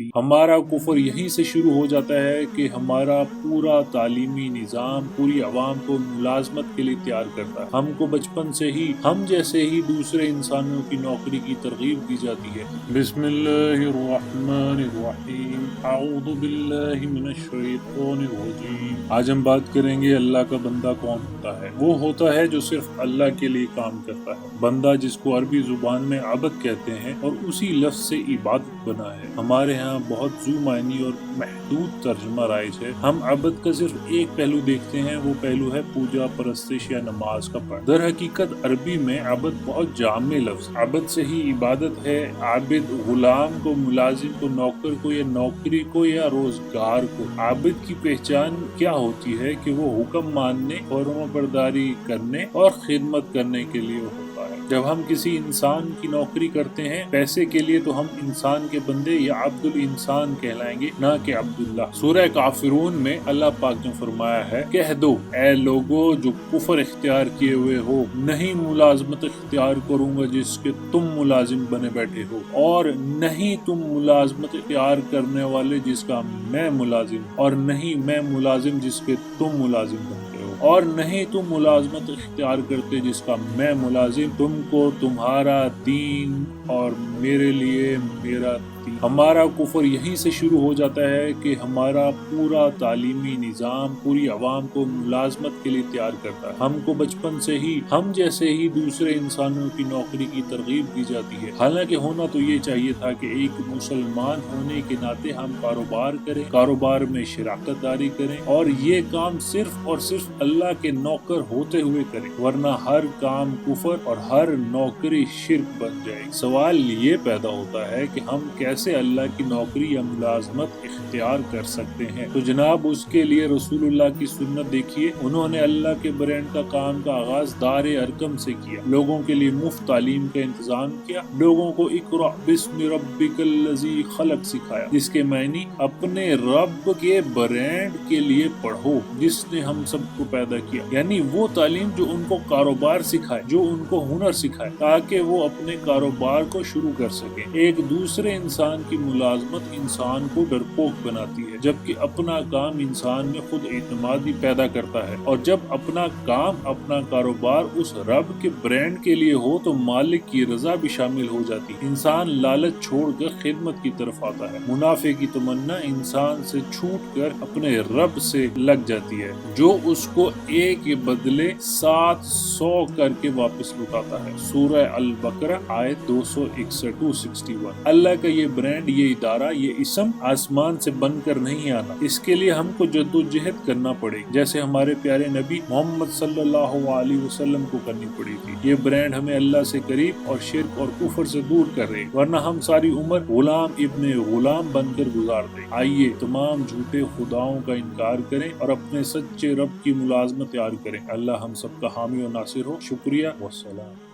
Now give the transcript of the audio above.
थी। हमारा कुफर यहीं से शुरू हो जाता है कि हमारा पूरा तालीमी निज़ाम पूरी अवाम को मुलाजमत के लिए तैयार करता है। हमको बचपन से ही हम जैसे ही दूसरे इंसानों की नौकरी की तरगीब दी जाती है। बिस्मिल्लाहिर्रहमानिर्रहीम, अऊज़ु बिल्लाहि मिनश्शैतानिर्रजीम। आज हम बात करेंगे अल्लाह का बंदा कौन होता है। वो होता है जो सिर्फ अल्लाह के लिए काम करता है। बंदा जिसको अरबी जुबान में अबद कहते हैं और उसी लफ्ज से इबादत बना है। हमारे यहाँ बहुत जू मायनी और महदूद तर्जुमा राइज है। हम अबद का सिर्फ एक पहलू देखते हैं, वो पहलू है पूजा परस्तिश या नमाज का पढ़। दर हकीकत अरबी में अबद बहुत जामे लफ्ज, अबद से ही इबादत है। आबिद गुलाम को, मुलाजिम को, नौकर को या नौकरी को या रोजगार को। आबिद की पहचान क्या होती है कि वो हुक्म मानने, फरमाबरदारी करने और खिदमत करने के लिए होता है। जब हम किसी इंसान की नौकरी करते हैं पैसे के लिए तो हम इंसान के बंदे या अब्दुल इंसान कहलाएंगे, ना कि अब्दुल्ला। सूरह काफिरून में अल्लाह पाक ने फरमाया है, कह दो ए लोगो जो कुफर इख्तियार किए हुए हो, नहीं मुलाजमत इख्तियार करूंगा जिसके तुम मुलाजिम बने बैठे हो, और नहीं तुम मुलाजमत इख्तियार करने वाले जिसका मैं मुलाजिम, और नहीं मैं मुलाजिम जिसके तुम मुलाजिम बनते हो, और नहीं तुम मुलाजमत इख्तियार करते जिसका मैं मुलाजिम। तुमको तुम्हारा दीन और मेरे लिए मेरा दीन। हमारा कुफर यहीं से शुरू हो जाता है कि हमारा पूरा तालीमी निज़ाम पूरी अवाम को मुलाजमत के लिए तैयार करता है। हमको बचपन से ही हम जैसे ही दूसरे इंसानों की नौकरी की तरगीब दी जाती है। हालांकि होना तो ये चाहिए था कि एक मुसलमान होने के नाते हम कारोबार करें, कारोबार में शराकत दारी करें और ये काम सिर्फ और सिर्फ अल्लाह के नौकर होते हुए करें, वरना हर काम कुफर और हर नौकरी शिर्क बन जाए। सवाल ये पैदा होता है कि हम कैसे अल्लाह की नौकरी या मुलाजमत इख्तियार कर सकते हैं। तो जनाब उसके लिए रसूलुल्लाह की सुन्नत देखिए। उन्होंने अल्लाह के ब्रांड का काम का आगाज दारे अरकम से किया, लोगों के लिए मुफ्त तालीम का इंतजाम किया, लोगों को इक़रा बिस्मि रब्बिकल्लज़ी खलक सिखाया, जिसके मायने अपने रब के ब्रांड के लिए पढ़ो जिसने हम सबको पैदा किया। यानी वो तालीम जो उनको कारोबार सिखाए, जो उनको हुनर सिखाए, ताकि वो अपने कारोबार को शुरू कर सके। एक दूसरे इंसान की मुलाजमत इंसान को डरपोक बनाती है, जबकि अपना काम इंसान में खुद एतमादी पैदा करता है। और जब अपना काम अपना कारोबार उस रब के ब्रांड के लिए हो तो मालिक की रजा भी शामिल हो जाती है। इंसान लालच छोड़कर खिदमत की तरफ आता है। मुनाफे की तमन्ना इंसान से छूट कर अपने रब से लग जाती है, जो उसको एक के बदले 700 करके वापस लौटाता है। सूरह अल बकरा आयत 261। अल्लाह का ये ब्रांड, ये इदारा, ये इसम आसमान से बनकर नहीं आना। इसके लिए हमको जद्दोजहद करना पड़ेगी, जैसे हमारे प्यारे नबी मोहम्मद सल्लल्लाहु अलैहि वसल्लम को करनी पड़ी थी। ये ब्रांड हमें अल्लाह से करीब और शिर्क और कुफर से दूर कर रहे, वरना हम सारी उम्र गुलाम इब्ने गुलाम बनकर गुजार दे। आइए तमाम झूठे खुदाओं का इनकार करें और अपने सच्चे रब की मुलाजमत तैयार करें। अल्लाह हम सबका हामी और नासिर हो। शुक्रिया वस्सलाम।